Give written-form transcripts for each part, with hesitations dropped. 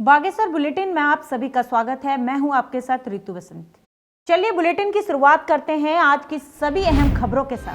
Bageshwar bulletin में आप सभी का स्वागत है। मैं हूं आपके साथ ऋतु बसंत। चलिए बुलेटिन की शुरुआत करते हैं आज की सभी अहम खबरों के साथ।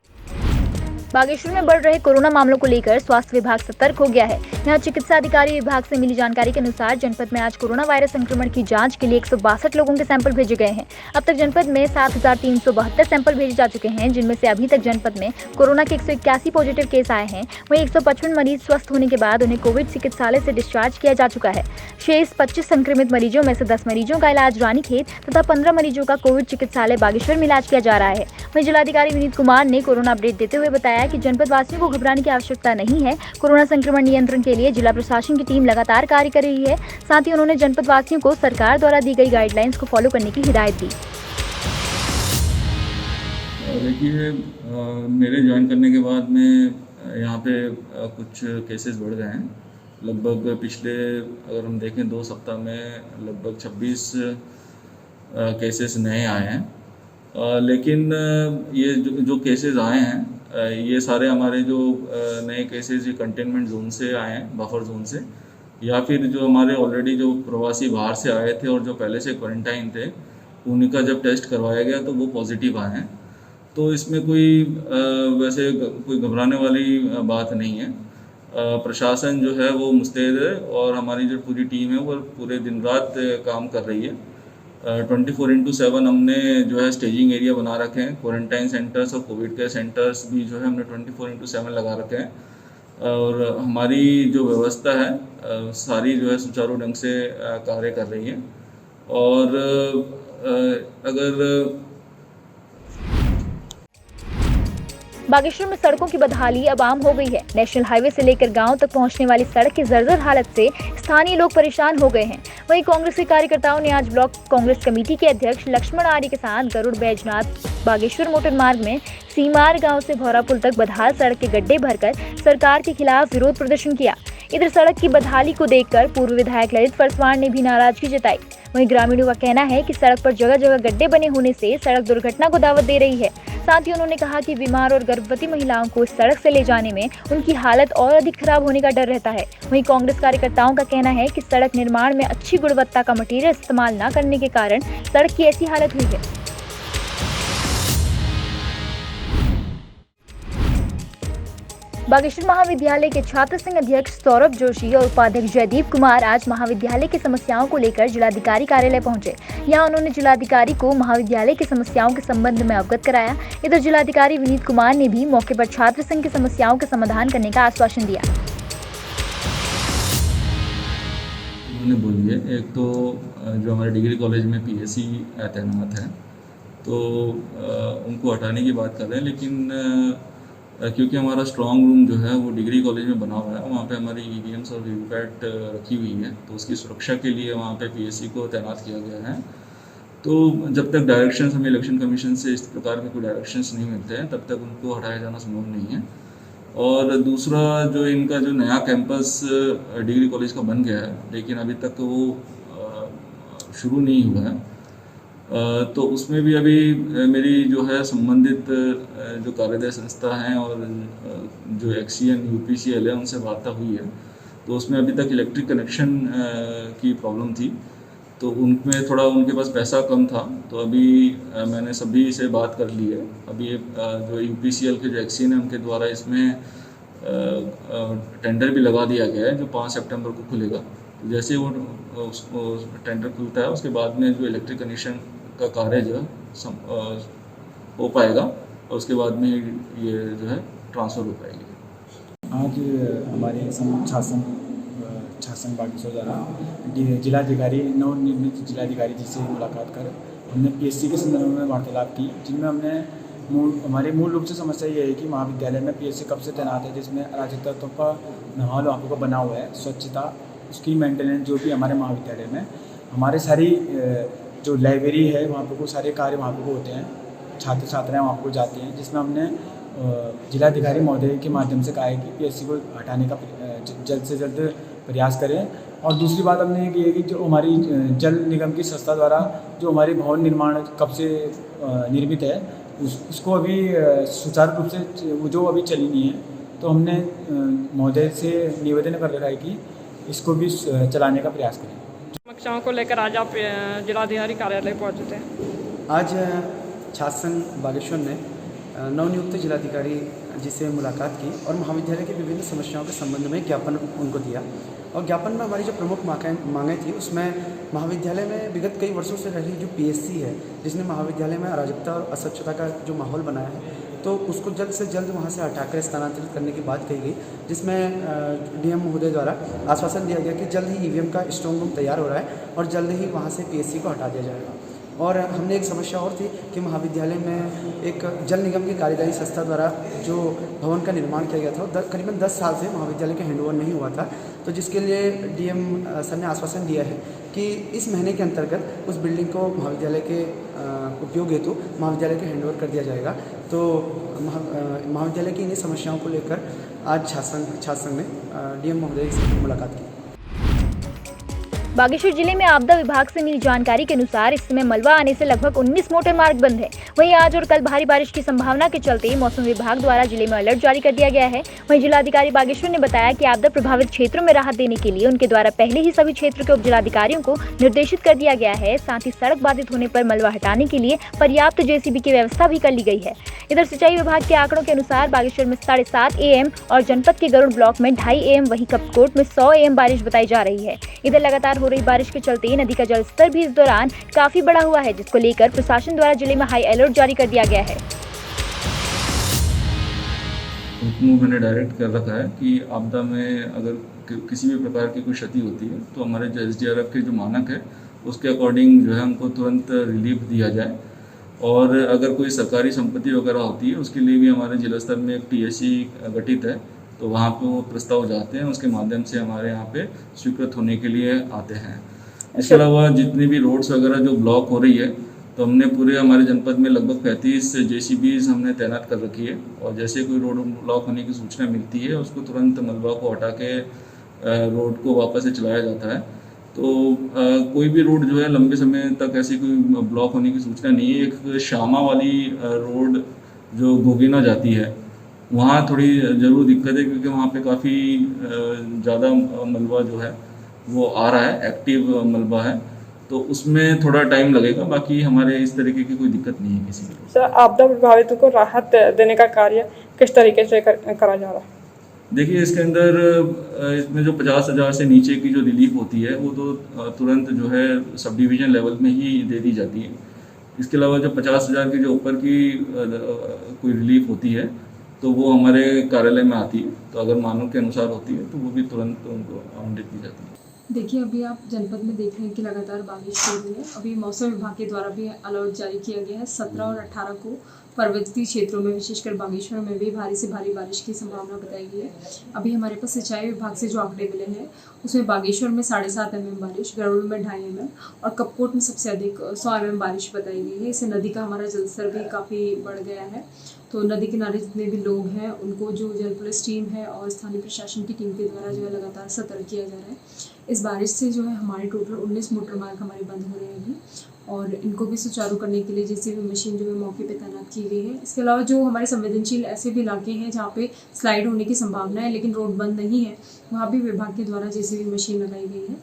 बागेश्वर में बढ़ रहे कोरोना मामलों को लेकर स्वास्थ्य विभाग सतर्क हो गया है। यहां चिकित्सा अधिकारी विभाग से मिली जानकारी के अनुसार जनपद में आज कोरोना वायरस संक्रमण की जांच के लिए 162 लोगों के सैंपल भेजे गए हैं। अब तक जनपद में 7,372 सैंपल भेजे जा चुके हैं, जिनमें से अभी तक जनपद में कोरोना के 181 पॉजिटिव केस आए हैं। वहीं 155 मरीज स्वस्थ होने के बाद उन्हें कोविड चिकित्सालय से डिस्चार्ज किया जा चुका है। शेष 25 संक्रमित मरीजों में से 10 मरीजों का इलाज रानीखेत तथा 15 मरीजों का कोविड चिकित्सालय बागेश्वर में इलाज किया जा रहा है। वहीं जिलाधिकारी विनीत कुमार ने कोरोना अपडेट देते हुए बताया कि जनपद वासियों को घबराने की आवश्यकता नहीं है। कोरोना संक्रमण नियंत्रण के लिए जिला प्रशासन की टीम लगातार कार्य कर रही है। साथ ही उन्होंने जनपद वासियों को सरकार द्वारा दी गई गाइडलाइंस को फॉलो करने की हिदायत दी। देखिए, मेरे ज्वाइन करने के बाद में यहाँ पे कुछ केसेस बढ़ गए हैं। लगभग पिछले अगर हम देखें 2 सप्ताह में लगभग 26 केसेस नए आए हैं। लेकिन ये जो केसेस आए हैं ये सारे हमारे जो नए केसेस ये कंटेनमेंट जोन से आए हैं, बफर जोन से, या फिर जो हमारे ऑलरेडी जो प्रवासी बाहर से आए थे और जो पहले से क्वारंटाइन थे उनका जब टेस्ट करवाया गया तो वो पॉजिटिव आए हैं। तो इसमें कोई वैसे कोई घबराने वाली बात नहीं है। प्रशासन जो है वो मुस्तैद है और हमारी जो पूरी टीम है वो पूरे दिन रात काम कर रही है। 24/7 हमने जो है स्टेजिंग एरिया बना रखे हैं। क्वारंटाइन सेंटर्स और कोविड केयर सेंटर्स भी जो है हमने 24/7 लगा रखे हैं और हमारी जो व्यवस्था है सारी जो है सुचारू ढंग से कार्य कर रही है। और अगर बागेश्वर में सड़कों की बदहाली अब आम हो गई है। नेशनल हाईवे से लेकर गांव तक पहुंचने वाली सड़क की जर्जर हालत से स्थानीय लोग परेशान हो गए हैं। वहीं कांग्रेस के कार्यकर्ताओं ने आज ब्लॉक कांग्रेस कमेटी के अध्यक्ष लक्ष्मण आर्य के साथ गरुड़ बैजनाथ बागेश्वर मोटर मार्ग में सीमार गांव से भौरा पुल तक बदहाल सड़क के गड्ढे भरकर सरकार के खिलाफ विरोध प्रदर्शन किया। इधर सड़क की बदहाली को देखकर पूर्व विधायक ललित परसवार ने भी नाराजगी जताई। वहीं ग्रामीणों का कहना है कि सड़क पर जगह जगह गड्ढे बने होने से सड़क दुर्घटना को दावत दे रही है। साथ ही उन्होंने कहा कि बीमार और गर्भवती महिलाओं को इस सड़क से ले जाने में उनकी हालत और अधिक खराब होने का डर रहता है। वहीं कांग्रेस कार्यकर्ताओं का कहना है कि सड़क निर्माण में अच्छी गुणवत्ता का मटेरियल इस्तेमाल न करने के कारण सड़क की ऐसी हालत हुई है। बागेश्वर महाविद्यालय के छात्र संघ अध्यक्ष सौरभ जोशी और उपाध्यक्ष जयदीप कुमार आज महाविद्यालय की समस्याओं को लेकर जिलाधिकारी कार्यालय पहुंचे। यहां उन्होंने जिलाधिकारी को महाविद्यालय की समस्याओं के संबंध में अवगत कराया। इधर जिलाधिकारी विनीत कुमार ने भी मौके पर छात्र संघ की समस्याओं का समाधान करने का आश्वासन दिया। उन्होंने बोलिए, एक तो जो हमारे डिग्री कॉलेज में पीएससी तैनात है तो उनको हटाने की बात कर रहे हैं, लेकिन क्योंकि हमारा स्ट्रॉन्ग रूम जो है वो डिग्री कॉलेज में बना हुआ है, वहाँ पे हमारी ईवीएम्स और वीवीपैट रखी हुई है, तो उसकी सुरक्षा के लिए वहाँ पे पीएससी को तैनात किया गया है। तो जब तक डायरेक्शंस हमें इलेक्शन कमीशन से इस प्रकार के कोई डायरेक्शंस नहीं मिलते हैं तब तक उनको हटाया जाना संभव नहीं है। और दूसरा, जो इनका जो नया कैंपस डिग्री कॉलेज का बन गया है लेकिन अभी तक वो शुरू नहीं हुआ है, तो उसमें भी अभी मेरी जो है संबंधित जो कार्यदायी संस्था हैं और जो एक्सीएन यूपीसीएल है उनसे वार्ता हुई है। तो उसमें अभी तक इलेक्ट्रिक कनेक्शन की प्रॉब्लम थी, तो उनमें थोड़ा उनके पास पैसा कम था, तो अभी मैंने सभी से बात कर ली है। अभी जो यूपीसीएल के जो एक्सीएन है उनके द्वारा इसमें टेंडर भी लगा दिया गया है जो 5 सितंबर को खुलेगा। तो जैसे वो टेंडर खुलता है उसके बाद में जो इलेक्ट्रिक कनेक्शन का कार्य जो हो पाएगा और उसके बाद में ये जो है ट्रांसफ़र हो पाएगी। आज हमारे शासन बागेश्वर द्वारा जिलाधिकारी नवनिर्मित जिलाधिकारी जी से मुलाकात कर हमने पीएससी के संदर्भ में वार्तालाप की, जिनमें हमने हमारी मूल रूप से समस्या ये है कि महाविद्यालय में पीएससी कब से तैनात है, जिसमें अराजक तत्वों का माहौल वहाँ पर बना हुआ है। स्वच्छता, उसकी मेंटेनेंस जो भी हमारे महाविद्यालय में हमारे सारी जो लाइब्रेरी है वहाँ पर वो सारे कार्य वहाँ पर होते हैं, छात्र छात्राएँ वहाँ पर जाती हैं, जिसमें हमने जिलाधिकारी महोदय के माध्यम से कहा है कि पीएससी को हटाने का जल्द से जल्द प्रयास करें। और दूसरी बात हमने ये की है कि जो हमारी जल निगम की संस्था द्वारा जो हमारी भवन निर्माण कब से निर्मित है उसको अभी सुचारू रूप से वो जो अभी चली नहीं है, तो हमने महोदय से निवेदन कर रखा है कि इसको भी चलाने का प्रयास करें। समस्याओं को लेकर आज आप जिलाधिकारी कार्यालय पहुंचे थे? आज छात्र संघ बागेश्वर ने नवनियुक्त जिलाधिकारी जी से मुलाकात की और महाविद्यालय की विभिन्न समस्याओं के संबंध में ज्ञापन उनको दिया। और ज्ञापन में हमारी जो प्रमुख मांगें थी उसमें महाविद्यालय में विगत कई वर्षों से रही जो पीएससी है, जिसने महाविद्यालय में अराजकता और अस्वच्छता का जो माहौल बनाया है, तो उसको जल्द से जल्द वहाँ से हटाकर स्थानांतरित करने की बात कही गई, जिसमें डीएम महोदय द्वारा आश्वासन दिया गया कि जल्द ही ईवीएम का स्ट्रॉन्ग रूम तैयार हो रहा है और जल्द ही वहाँ से पीएससी को हटा दिया जाएगा। और हमने एक समस्या और थी कि महाविद्यालय में एक जल निगम की कार्यदायी संस्था द्वारा जो भवन का निर्माण किया गया था करीबन 10 साल से महाविद्यालय का हैंडओवर नहीं हुआ था, तो जिसके लिए डीएम सर ने आश्वासन दिया है कि इस महीने के अंतर्गत उस बिल्डिंग को महाविद्यालय के उपयोग हेतु महाविद्यालय के हैंडओवर कर दिया जाएगा। तो महाविद्यालय की इन्हीं समस्याओं को लेकर आज छात्र संघ ने डीएम महोदय से मुलाकात की। बागेश्वर जिले में आपदा विभाग से मिली जानकारी के अनुसार इस समय मलबा आने से लगभग 19 मोटर मार्ग बंद है। वहीं आज और कल भारी बारिश की संभावना के चलते मौसम विभाग द्वारा जिले में अलर्ट जारी कर दिया गया है। वहीं जिलाधिकारी बागेश्वर ने बताया कि आपदा प्रभावित क्षेत्रों में राहत देने के लिए उनके द्वारा पहले ही सभी क्षेत्र के उप जिलाधिकारियों को निर्देशित कर दिया गया है। साथ ही सड़क बाधित होने पर मलबा हटाने के लिए पर्याप्त जेसीबी की व्यवस्था भी कर ली गई है। इधर सिंचाई विभाग के आंकड़ों के अनुसार बागेश्वर में 7:30 AM और जनपद के गरुड़ ब्लॉक में 2:30 AM, वहीं कपकोट में 100 AM बारिश बताई जा रही है। इधर लगातार हो रही बारिश के चलते नदी का जलस्तर भी इस दौरान काफी बढ़ा हुआ है, जिसको लेकर प्रशासन द्वारा जिले में हाई अलर्ट जारी कर दिया गया है। हुक्म मैंने डायरेक्ट कर रखा है कि आपदा में अगर किसी भी प्रकार की कोई क्षति होती है तो हमारे जो SDRF के जो मानक है उसके अकॉर्डिंग जो है हमको तुरंत रिलीफ दिया जाए। और अगर कोई सरकारी संपत्ति वगैरह होती है उसके लिए भी हमारे जिला स्तर में एक TSC गठित है, तो वहाँ पे वो प्रस्ताव जाते हैं, उसके माध्यम से हमारे यहाँ पे स्वीकृत होने के लिए आते हैं। इसके अलावा जितनी भी रोड्स वगैरह जो ब्लॉक हो रही है, तो हमने पूरे हमारे जनपद में लगभग 35 JCBs हमने तैनात कर रखी है। और जैसे कोई रोड ब्लॉक होने की सूचना मिलती है उसको तुरंत मलबा को हटा के रोड को वापस से चलाया जाता है। तो कोई भी रोड जो है लंबे समय तक ऐसी कोई ब्लॉक होने की सूचना नहीं है। एक श्यामा वाली रोड जो गोगीना जाती है वहाँ थोड़ी ज़रूर दिक्कत है, क्योंकि वहाँ पे काफ़ी ज़्यादा मलबा जो है वो आ रहा है, एक्टिव मलबा है, तो उसमें थोड़ा टाइम लगेगा। बाकी हमारे इस तरीके की कोई दिक्कत नहीं है किसी को। सर, आपदा प्रभावितों को राहत देने का कार्य किस तरीके से करा जा रहा है? देखिए, इसके अंदर इसमें जो 50,000 से नीचे की जो रिलीफ होती है वो तो तुरंत जो है सब डिवीज़न लेवल में ही दे दी जाती है। इसके अलावा जो 50,000 के जो ऊपर की कोई रिलीफ होती है तो वो हमारे कार्यालय में आती है, तो अगर मानक के अनुसार होती है तो वो भी तुरंत उनको आवंटित की जाती है। देखिए, अभी आप जनपद में देख रहे हैं कि लगातार बारिश हो रही है। अभी मौसम विभाग के द्वारा भी अलर्ट जारी किया गया है। 17 और 18 को पर्वतीय क्षेत्रों में, विशेषकर बागेश्वर में भी भारी से भारी बारिश की संभावना बताई गई है। अभी हमारे पास सिंचाई विभाग से जो आंकड़े मिले हैं उसमें बागेश्वर में 7.5 mm बारिश, गरुड़ में 2.5 mm और कपकोट में सबसे अधिक 100 mm बारिश बताई गई है। इससे नदी का हमारा जलस्तर भी काफ़ी बढ़ गया है। तो नदी किनारे जितने भी लोग हैं उनको जो जल पुलिस टीम है और स्थानीय प्रशासन की टीम के द्वारा जो है लगातार सतर्क किया जा रहा है। इस बारिश से जो है हमारे टोटल 19 मोटर मार्ग हमारे बंद हो रहे हैं अभी, और इनको भी सुचारू करने के लिए जेसीबी मशीन जो है मौके पे तैनात की गई है। इसके अलावा जो हमारे संवेदनशील ऐसे भी इलाके हैं जहाँ पे स्लाइड होने की संभावना है लेकिन रोड बंद नहीं है, वहाँ भी विभाग के द्वारा जेसीबी मशीन लगाई गई है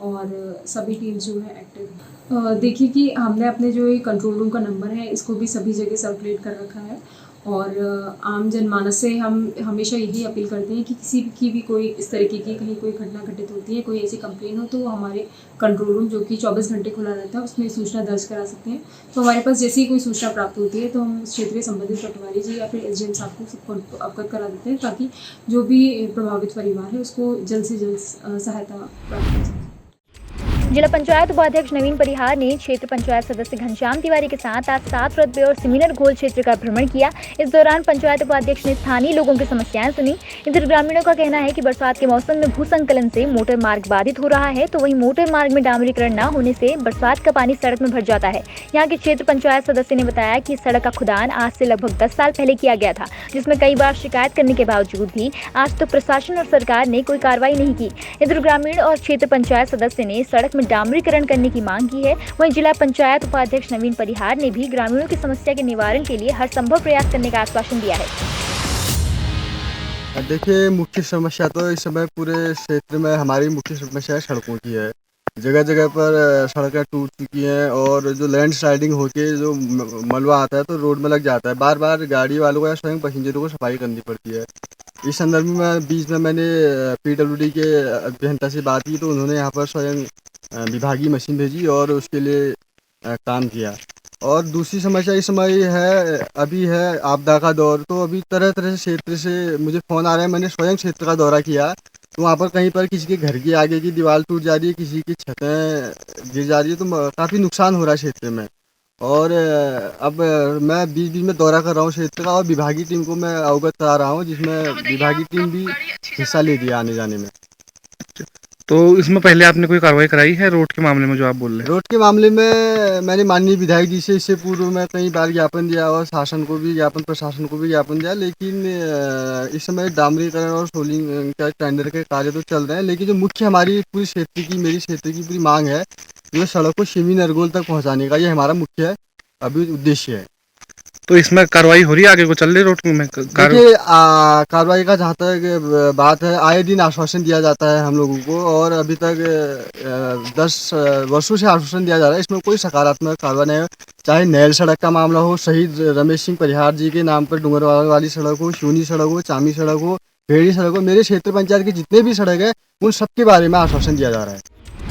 और सभी टीम जो है एक्टिव। देखिए कि हमने अपने जो ये कंट्रोल रूम का नंबर है इसको भी सभी जगह सर्कुलेट कर रखा है और आम जनमानस से हम हमेशा यही अपील करते हैं कि किसी की भी कोई इस तरीके की कहीं कोई घटना घटित होती है, कोई ऐसी कंप्लेन हो, तो वो हमारे कंट्रोल रूम जो कि 24 घंटे खुला रहता है उसमें सूचना दर्ज करा सकते हैं। तो हमारे पास जैसे ही कोई सूचना प्राप्त होती है तो हम उस क्षेत्र के संबंधित पटवारी जी या फिर SDM साहब को सबको अवगत करा देते हैं, ताकि जो भी प्रभावित परिवार है उसको जल्द से जल्द सहायता प्राप्त हो सके। जिला पंचायत उपाध्यक्ष नवीन परिहार ने क्षेत्र पंचायत सदस्य घनश्याम तिवारी के साथ आज 7 रतबे और सिमिनर घोल क्षेत्र का भ्रमण किया। इस दौरान पंचायत उपाध्यक्ष ने स्थानीय लोगों की समस्याएं सुनी। इधर ग्रामीणों का कहना है कि बरसात के मौसम में भूसंकलन से मोटर मार्ग बाधित हो रहा है, तो वहीं मोटर मार्ग में डामरीकरण न होने से बरसात का पानी सड़क में भर जाता है। यहाँ के क्षेत्र पंचायत सदस्य ने बताया कि सड़क का खुदान आज से लगभग 10 साल पहले किया गया था, जिसमें कई बार शिकायत करने के बावजूद भी आज तक प्रशासन और सरकार ने कोई कार्रवाई नहीं की। इधर ग्रामीण और क्षेत्र पंचायत सदस्य ने सड़क में डामरीकरण करने की मांग की है। वहीं जिला पंचायत उपाध्यक्ष नवीन परिहार ने भी ग्रामीणों की समस्या के निवारण के लिए हर संभव प्रयास करने का आश्वासन दिया है। देखिए, मुख्य समस्या तो इस समय पूरे क्षेत्र में हमारी मुख्य समस्या सड़कों की है। जगह जगह पर सड़कें टूट चुकी हैं और जो लैंड स्लाइडिंग होके जो मलबा आता है तो रोड में लग जाता है। बार बार गाड़ी वालों को या स्वयं पैसेंजरों को सफाई करनी पड़ती है। इस संदर्भ में बीच में मैंने PWD के अभियंता से बात की तो उन्होंने यहाँ पर स्वयं विभागीय मशीन भेजी और उसके लिए काम किया। और दूसरी समस्या इस समय है, अभी है आपदा का दौर, तो अभी तरह तरह से क्षेत्र से मुझे फ़ोन आ रहा है। मैंने स्वयं क्षेत्र का दौरा किया तो वहाँ पर कहीं पर किसी के घर के आगे की दीवार टूट जा रही है, किसी की छतें गिर जा रही है, तो काफ़ी नुकसान हो रहा है क्षेत्र में। और अब मैं बीच बीच में दौरा कर रहा हूँ क्षेत्र का और विभागीय टीम को मैं अवगत करा रहा हूँ, जिसमें विभागीय टीम भी हिस्सा ले दिया आने जाने में। तो इसमें पहले आपने कोई कार्रवाई कराई है रोड के मामले में जो आप बोल रहे हैं? रोड के मामले में मैंने माननीय विधायक जी से इससे पूर्व में कई बार ज्ञापन दिया और शासन को भी ज्ञापन, प्रशासन को भी ज्ञापन दिया, लेकिन इस समय डामरीकरण और सोलिंग का टेंडर के कार्य तो चल रहे हैं, लेकिन जो मुख्य हमारी पूरी क्षेत्र की, मेरी क्षेत्र की पूरी मांग है, जो सड़क को सिमी नरगोल तक पहुँचाने का, ये हमारा मुख्य अभी उद्देश्य है। तो इसमें कार्रवाई हो रही है, आगे को चल रही है रोड में? देखिए, कार्रवाई का जहाँ तक बात है, आए दिन आश्वासन दिया जाता है हम लोगों को और अभी तक 10 वर्षों से आश्वासन दिया जा रहा है, इसमें कोई सकारात्मक कार्रवाई नहीं है। चाहे नैल सड़क का मामला हो, शहीद रमेश सिंह परिहार जी के नाम पर डूंगरवाल वाली सड़क हो, शूनी सड़क हो, चामी सड़क हो, भेड़ी सड़क हो, मेरे क्षेत्र पंचायत के जितने भी सड़क है उन सबके बारे में आश्वासन दिया जा रहा है।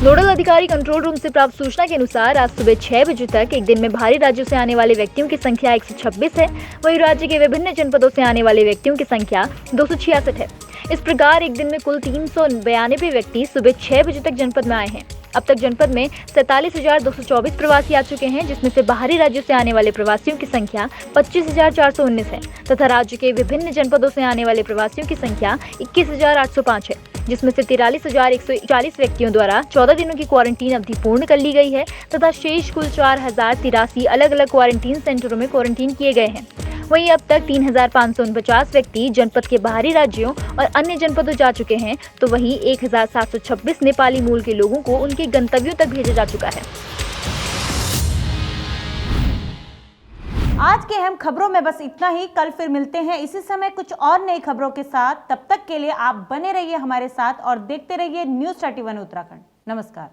नोडल अधिकारी कंट्रोल रूम से प्राप्त सूचना के अनुसार आज सुबह 6 बजे तक एक दिन में बाहरी राज्यों से आने वाले व्यक्तियों की संख्या 126 है, वहीं राज्य के विभिन्न जनपदों से आने वाले व्यक्तियों की संख्या 266 है। इस प्रकार एक दिन में कुल 392 व्यक्ति सुबह 6 बजे तक जनपद में आए हैं। अब तक जनपद में 47,224 प्रवासी आ चुके हैं, जिसमें से बाहरी राज्यों से आने वाले प्रवासियों की संख्या 25,419 है तथा राज्य के विभिन्न जनपदों से आने वाले प्रवासियों की संख्या 21,805 है, जिसमें से 43,140 व्यक्तियों द्वारा 14 दिनों की क्वारंटीन अवधि पूर्ण कर ली गई है तथा शेष कुल 4,083 अलग अलग क्वारंटीन सेंटरों में क्वारंटीन किए गए हैं। वहीं अब तक 3,549 व्यक्ति जनपद के बाहरी राज्यों और अन्य जनपदों जा चुके हैं, तो वहीं 1,726 नेपाली मूल के लोगों को उनके गंतव्यों तक भेजा जा चुका है। आज के अहम खबरों में बस इतना ही। कल फिर मिलते हैं इसी समय कुछ और नई खबरों के साथ। तब तक के लिए आप बने रहिए हमारे साथ और देखते रहिए न्यूज़ 31 उत्तराखंड। नमस्कार।